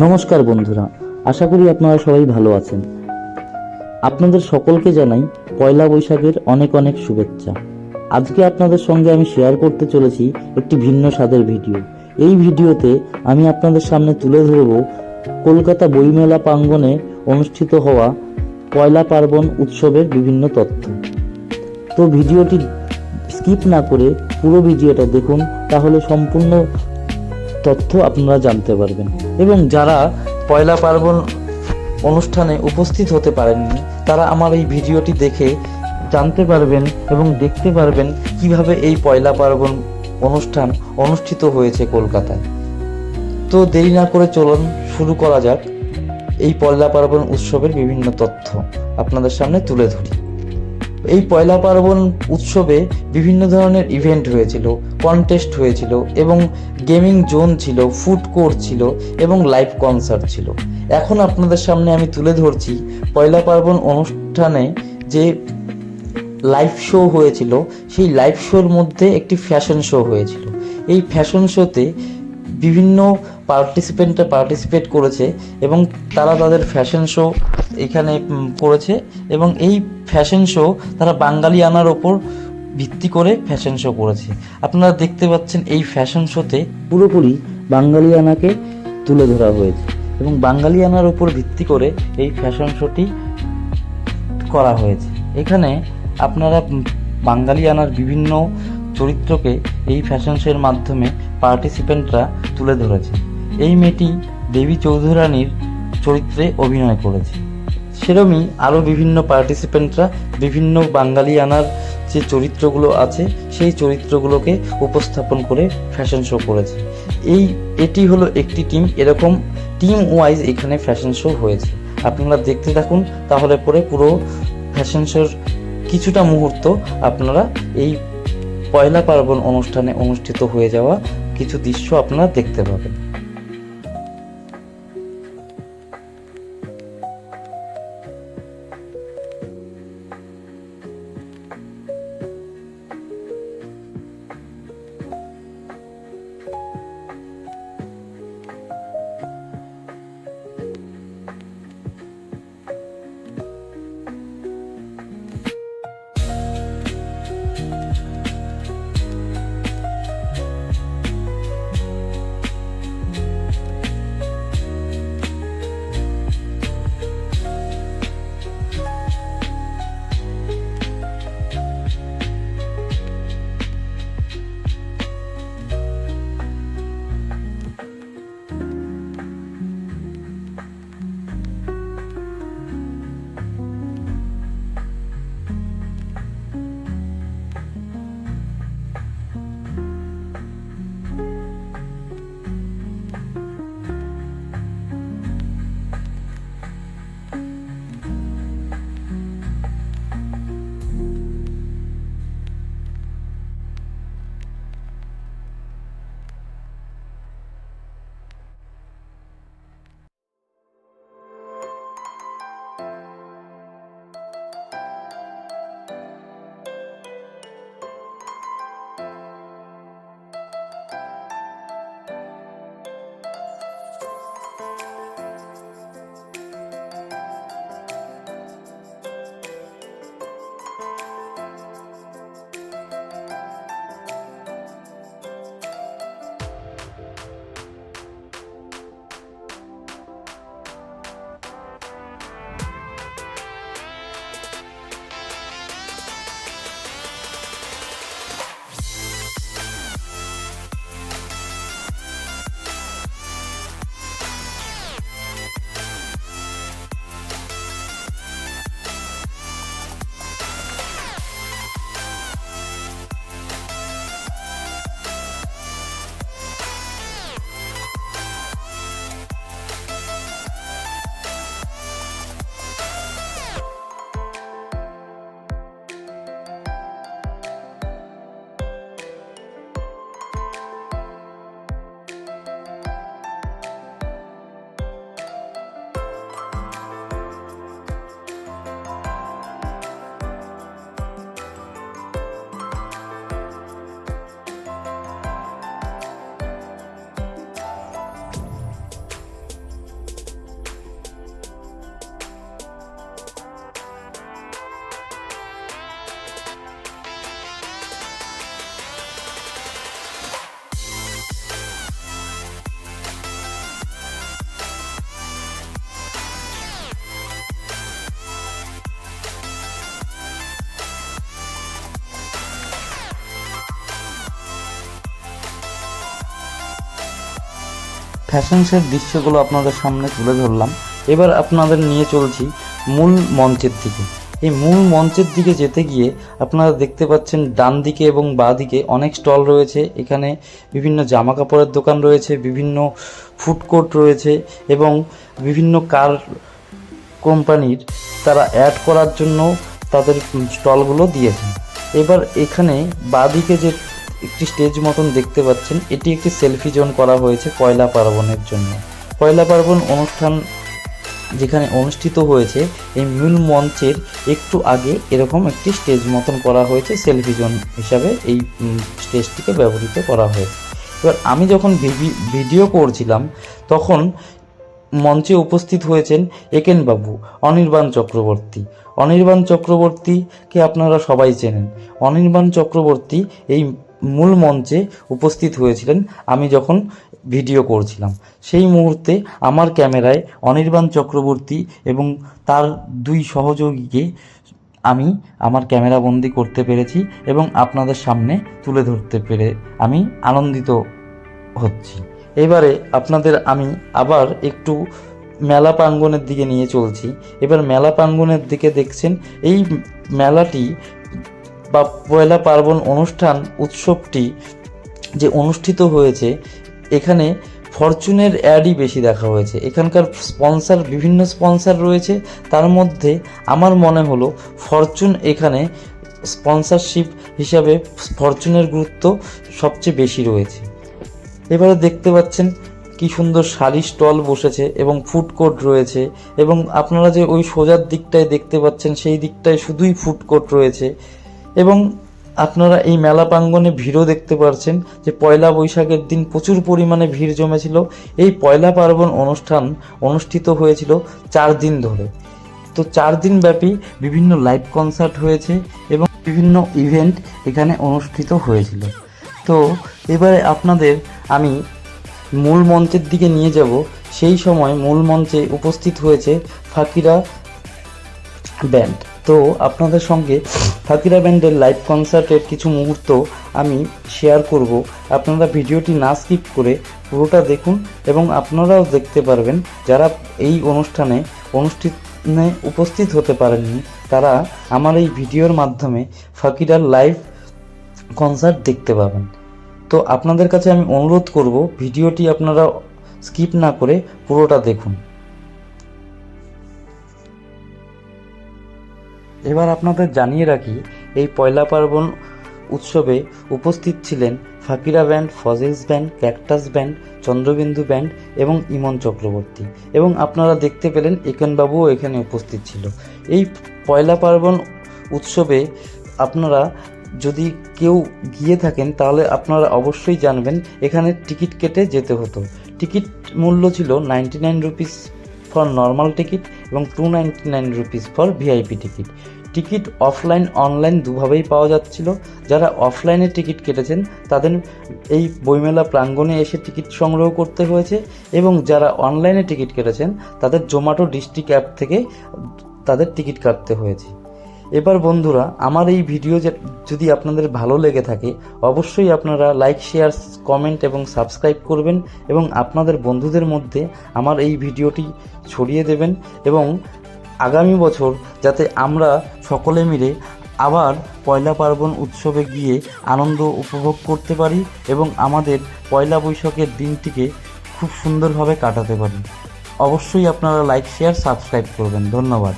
নমস্কার বন্ধুরা, আশা করি আপনারা সবাই ভালো আছেন। আপনাদের সকলকে জানাই পয়লা বৈশাখের অনেক অনেক শুভেচ্ছা। আজকে আপনাদের সঙ্গে আমি শেয়ার করতে চলেছি একটি ভিন্ন স্বাদের ভিডিও। এই ভিডিওতে আমি আপনাদের সামনে তুলে ধরব কলকাতা বইমেলা প্রাঙ্গণে অনুষ্ঠিত হওয়া পয়লা পার্বণ উৎসবের বিভিন্ন তথ্য। তো ভিডিওটি স্কিপ না করে পুরো ভিডিওটা দেখুন, তাহলে সম্পূর্ণ তথ্য আপনারা জানতে পারবেন। এবং যারা পয়লা পার্বণ অনুষ্ঠানে উপস্থিত হতে পারেননি, তারা আমার এই ভিডিওটি দেখে জানতে পারবেন এবং দেখতে পারবেন কিভাবে এই পয়লা পার্বণ অনুষ্ঠান অনুষ্ঠিত হয়েছে কলকাতায়। তো দেরি না করে চলুন শুরু করা যাক। এই পয়লা পার্বণ উৎসবের বিভিন্ন তথ্য আপনাদের সামনে তুলে ধরি। এই পয়লা পার্বণ উৎসবে বিভিন্ন ধরনের ইভেন্ট হয়েছিল, কন্টেস্ট হয়েছিল এবং গেমিং জোন ছিল, ফুড কোর্ট ছিল এবং লাইভ কনসার্ট ছিল। এখন আপনাদের সামনে আমি তুলে ধরছি পয়লা পার্বণ অনুষ্ঠানে যে লাইভ শো হয়েছিল, সেই লাইভ শোর মধ্যে একটি ফ্যাশন শো হয়েছিল। এই ফ্যাশন শোতে বিভিন্ন পার্টিসিপেন্টরা পার্টিসিপেট করেছে এবং তারা তাদের ফ্যাশন শো এখানে করেছে। এবং এই ফ্যাশন শো তারা বাঙালিয়ানার ওপর ভিত্তি করে ফ্যাশন শো করেছে। আপনারা দেখতে পাচ্ছেন এই ফ্যাশন শোতে পুরোপুরি বাঙালিয়ানাকে তুলে ধরা হয়েছে এবং বাঙালিয়ানার ওপর ভিত্তি করে এই ফ্যাশন শোটি করা হয়েছে। এখানে আপনারা বাঙালিয়ানার বিভিন্ন চরিত্রকে এই ফ্যাশন শোর মাধ্যমে পার্টিসিপেন্টরা তুলে ধরেছে। এই মেয়েটি দেবী চৌধুরানীর চরিত্রে অভিনয় করেছে। সেরকমই আরও বিভিন্ন পার্টিসিপেন্টরা বিভিন্ন বাঙালিয়ানার যে চরিত্রগুলো আছে সেই চরিত্রগুলোকে উপস্থাপন করে ফ্যাশন শো করেছে। এটি হলো একটি টিম, এরকম টিম ওয়াইজ এখানে ফ্যাশন শো হয়েছে। আপনারা দেখতে থাকুন, তাহলে পরে পুরো ফ্যাশন শোর কিছুটা মুহূর্ত আপনারা এই পয়লা পার্বণ অনুষ্ঠানে অনুষ্ঠিত হয়ে যাওয়া কিছু দৃশ্য আপনারা দেখতে পাবেন। ফ্যাশন শোর দৃশ্যগুলো আপনাদের সামনে তুলে ধরলাম। এবার আপনাদের নিয়ে চলছি মূল মঞ্চের দিকে। এই মূল মঞ্চের দিকে যেতে গিয়ে আপনারা দেখতে পাচ্ছেন ডান দিকে এবং বাঁ দিকে অনেক স্টল রয়েছে। এখানে বিভিন্ন জামা কাপড়ের দোকান রয়েছে, বিভিন্ন ফুড কোর্ট রয়েছে এবং বিভিন্ন কার কোম্পানির তারা অ্যাড করার জন্য তাদের স্টলগুলো দিয়েছেন। এবার এখানে বাঁ দিকে যে একটি স্টেজ মতন দেখতে পাচ্ছেন, এটি একটি সেলফি জোন করা হয়েছে পয়লা পার্বণের জন্য। পয়লা পার্বণ অনুষ্ঠান যেখানে অনুষ্ঠিত হয়েছে, এই মূল মঞ্চের একটু আগে এরকম একটি স্টেজ মতন করা হয়েছে, সেলফি জোন হিসাবে এই স্টেজটিকে ব্যবহৃত করা হয়েছে। এবার আমি যখন ভিডিও করছিলাম তখন মঞ্চে উপস্থিত হয়েছেন একেনবাবু অনির্বাণ চক্রবর্তী। অনির্বাণ চক্রবর্তীকে আপনারা সবাই চেনেন। অনির্বাণ চক্রবর্তী এই মূল মঞ্চে উপস্থিত হয়েছিলেন আমি যখন ভিডিও করছিলাম। সেই মুহূর্তে আমার ক্যামেরায় অনির্বাণ চক্রবর্তী এবং তার দুই সহযোগীকে আমি আমার ক্যামেরা বন্দি করতে পেরেছি এবং আপনাদের সামনে তুলে ধরতে পেরে আমি আনন্দিত হচ্ছি। এবারে আপনাদের আমি আবার একটু মেলা প্রাঙ্গণের দিকে নিয়ে চলছি। এবার মেলা প্রাঙ্গণের দিকে দেখছেন এই মেলাটি বা পয়লা পার্বণ অনুষ্ঠান উৎসবটি যে অনুষ্ঠিত হয়েছে, এখানে ফরচুনের অ্যাডই বেশি দেখা হয়েছে। এখানকার স্পন্সর, বিভিন্ন স্পন্সর রয়েছে, তার মধ্যে আমার মনে হলো ফরচুন এখানে স্পন্সরশিপ হিসাবে ফরচুনের গুরুত্ব সবচেয়ে বেশি রয়েছে। এবারে দেখতে পাচ্ছেন কি সুন্দর শাড়ি স্টল বসেছে এবং ফুড কোর্ট রয়েছে এবং আপনারা যে ওই সোজার দিকটায় দেখতে পাচ্ছেন সেই দিকটায় শুধুই ফুড কোর্ট রয়েছে এবং আপনারা এই মেলা প্রাঙ্গণে ভিড়ও দেখতে পাচ্ছেন যে পয়লা বৈশাখের দিন প্রচুর পরিমাণে ভিড় জমেছিল। এই পয়লা পার্বণ অনুষ্ঠান অনুষ্ঠিত হয়েছিল 4 দিন ধরে। তো 4 দিন ব্যাপী বিভিন্ন লাইভ কনসার্ট হয়েছে এবং বিভিন্ন ইভেন্ট এখানে অনুষ্ঠিত হয়েছিল। তো এবারে আপনাদের আমি মূল মঞ্চের দিকে নিয়ে যাব। সেই সময় মূল মঞ্চে উপস্থিত হয়েছে ফাকিরা ব্যান্ড। তো আপনাদের সঙ্গে ফাকিরা ব্যান্ডের লাইভ কনসার্টের কিছু মুহূর্ত আমি শেয়ার করব। আপনারা ভিডিওটি না স্কিপ করে পুরোটা দেখুন এবং আপনারাও দেখতে পারবেন যারা এই অনুষ্ঠানে উপস্থিত হতে পারেননি, তারা আমার এই ভিডিওর মাধ্যমে ফাকিরার লাইভ কনসার্ট দেখতে পাবেন। তো আপনাদের কাছে আমি অনুরোধ করব ভিডিওটি আপনারা স্কিপ না করে পুরোটা দেখুন। এবার আপনাদের জানিয়ে রাখি, এই পয়লা পার্বণ উৎসবে উপস্থিত ছিলেন Fakira band, Fossils band, Cactus band, Chandrabindoo band এবং ইমন চক্রবর্তী, এবং আপনারা দেখতে পেলেন একেনবাবুও এখানে উপস্থিত ছিল। এই পয়লা পার্বণ উৎসবে আপনারা যদি কেউ গিয়ে থাকেন তাহলে আপনারা অবশ্যই জানবেন এখানে টিকিট কেটে যেতে হতো। টিকিট মূল্য ছিল 99 রুপিস ফর নর্মাল টিকিট এবং 299 rupees for VIP ticket. Ticket offline online দুভাবেই পাওয়া যাচ্ছিল। যারা অফলাইনে টিকিট কেটেছেন তাদের এই বইমেলা প্রাঙ্গণে এসে টিকিট সংগ্রহ করতে হয়েছে এবং যারা অনলাইনে টিকিট কেটেছেন তাদের জোম্যাটো ডিস্ট্রিক্ট অ্যাপ থেকে তাদের টিকিট কাটতে হয়েছে। এবার বন্ধুরা, আমার এই ভিডিও যদি আপনাদের ভালো লেগে থাকে অবশ্যই আপনারা লাইক, শেয়ার, কমেন্ট এবং সাবস্ক্রাইব করবেন এবং আপনাদের বন্ধুদের মধ্যে আমার এই ভিডিওটি ছড়িয়ে দেবেন এবং আগামী বছর যাতে আমরা সকলে মিলে আবার পয়লা পার্বণ উৎসবে গিয়ে আনন্দ উপভোগ করতে পারি এবং আমাদের পয়লা বৈশাখের দিনটিকে খুব সুন্দরভাবে কাটাতে পারি। অবশ্যই আপনারা লাইক, শেয়ার, সাবস্ক্রাইব করবেন। ধন্যবাদ।